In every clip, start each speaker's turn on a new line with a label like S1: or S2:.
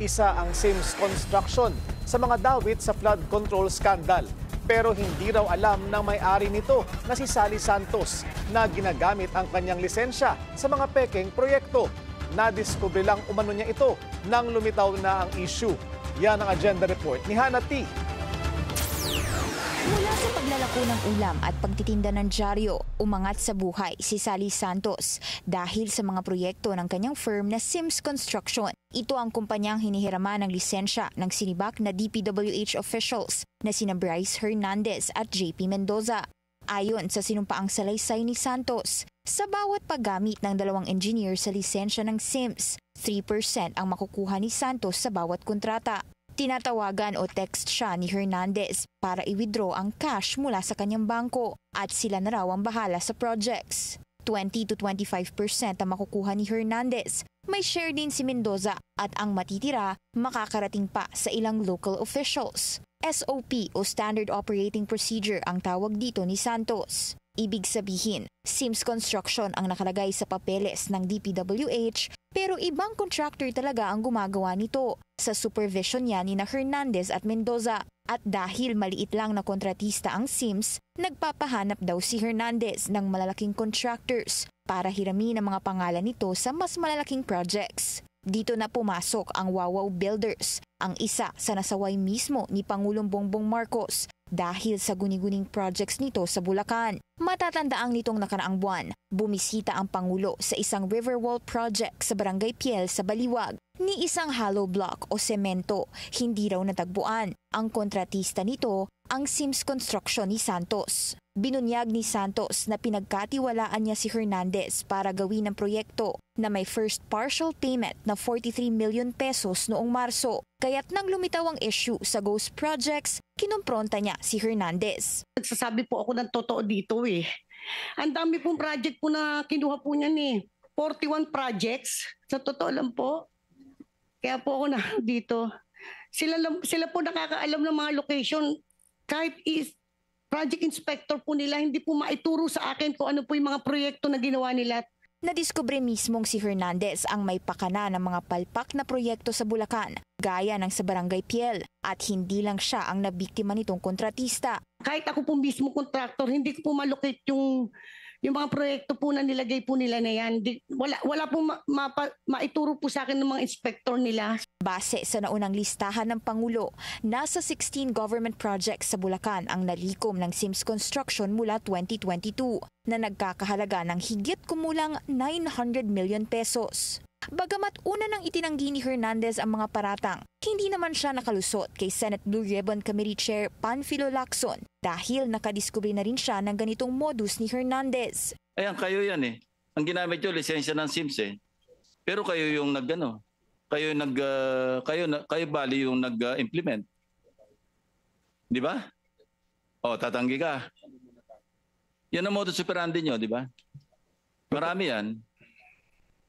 S1: Isa ang Sims Construction sa mga dawit sa flood control scandal. Pero hindi raw alam ng may-ari nito na si Sally Santos na ginagamit ang kanyang lisensya sa mga pekeng proyekto. Nadiskubre lang umano niya ito nang lumitaw na ang issue. Yan ang agenda report ni Hannah T.
S2: Mula sa paglalako ng ulam at pagtitinda ng dyaryo, umangat sa buhay si Sally Santos dahil sa mga proyekto ng kanyang firm na Sims Construction. Ito ang kumpanyang hinihiraman ng lisensya ng sinibak na DPWH officials na sina Bryce Hernandez at JP Mendoza. Ayon sa sinumpaang salaysay ni Santos, sa bawat paggamit ng dalawang engineer sa lisensya ng Sims, 3% ang makukuha ni Santos sa bawat kontrata. Tinatawagan o text siya ni Hernandez para i-withdraw ang cash mula sa kanyang bangko at sila na raw ang bahala sa projects. 20 to 25% ang makukuha ni Hernandez. May share din si Mendoza at ang matitira makakarating pa sa ilang local officials. SOP o Standard Operating Procedure ang tawag dito ni Santos. Ibig sabihin, Sims Construction ang nakalagay sa papeles ng DPWH pero ibang contractor talaga ang gumagawa nito sa supervision niya ni Hernandez at Mendoza. At dahil maliit lang na kontratista ang Sims, nagpapahanap daw si Hernandez ng malalaking contractors para hiramin ang mga pangalan nito sa mas malalaking projects. Dito na pumasok ang Wawaw Builders, ang isa sa nasaway mismo ni Pangulong Bongbong Marcos dahil sa guni-guning projects nito sa Bulacan. Matatandaang nitong nakaraang buwan, bumisita ang Pangulo sa isang riverwall project sa Barangay Piel sa Baliwag. Ni isang hollow block o semento, hindi raw natagpuan. Ang kontratista nito, ang Sims Construction ni Santos. Binunyag ni Santos na pinagkatiwalaan niya si Hernandez para gawin ang proyekto na may first partial payment na 43 million pesos noong Marso. Kaya't nang lumitaw ang issue sa Ghost Projects, kinumpronta niya si Hernandez.
S3: Nagsasabi po ako ng totoo dito eh. Ang dami pong project po na kinuha po niyan eh. 41 projects. Sa totoo lang po. Kaya po ako na dito. Sila po nakakaalam ng mga location. Kahit project inspector po nila, hindi po maituro sa akin kung ano po yung mga proyekto na ginawa nila.
S2: Nadiskubre mismong si Hernandez ang may pakana ng mga palpak na proyekto sa Bulacan, gaya ng sa Barangay Piel, at hindi lang siya ang nabiktima nitong kontratista.
S3: Kahit ako po mismo contractor, hindi ko po malocate yung mga proyekto po na nilagay po nila na yan. Wala po maituro po sa akin ng mga inspector nila.
S2: Base sa naunang listahan ng Pangulo, nasa 16 government projects sa Bulacan ang nalikom ng Sims Construction mula 2022 na nagkakahalaga ng higit kumulang 900 million pesos. Bagamat una nang itinanggi ni Hernandez ang mga paratang, hindi naman siya nakalusot kay Senate Blue Ribbon Committee Chair Panfilo Lacson dahil nakadiskubre na rin siya ng ganitong modus ni Hernandez.
S4: Ayan, kayo yan eh. Ang ginamit nyo, lisensya ng Sims eh. Pero kayo yung kayo bali yung nag-implement. Di ba? O, tatanggi ka. Yan ang modus operandi nyo, di ba? Marami yan.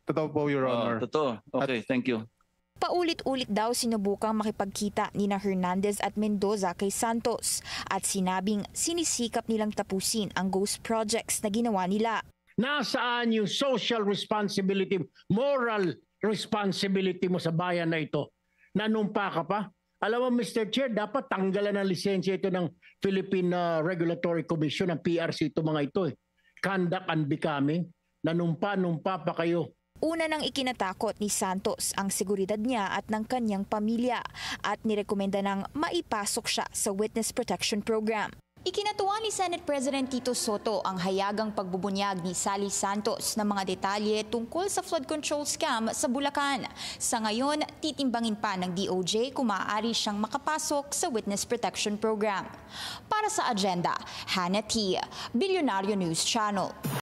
S5: Totoo po, Your Honor.
S4: Totoo. Okay, thank you.
S2: Paulit-ulit daw sinubukang makipagkita nina Hernandez at Mendoza kay Santos at sinabing sinisikap nilang tapusin ang ghost projects na ginawa nila.
S6: Nasaan yung social responsibility, moral responsibility mo sa bayan na ito? Nanumpa ka pa? Alam mo, Mr. Chair, dapat tanggalan ng lisensya ito ng Philippine Regulatory Commission, ng PRC, ito mga ito eh. Conduct unbecoming. Nanumpa-numpa pa kayo.
S2: Una nang ikinatakot ni Santos ang seguridad niya at ng kanyang pamilya at nirekomenda ng maipasok siya sa Witness Protection Program. Ikinatuwa ni Senate President Tito Soto ang hayagang pagbubunyag ni Sally Santos ng mga detalye tungkol sa flood control scam sa Bulacan. Sa ngayon, titimbangin pa ng DOJ kung maaari siyang makapasok sa Witness Protection Program. Para sa Agenda, Hannah T., Bilyonaryo News Channel.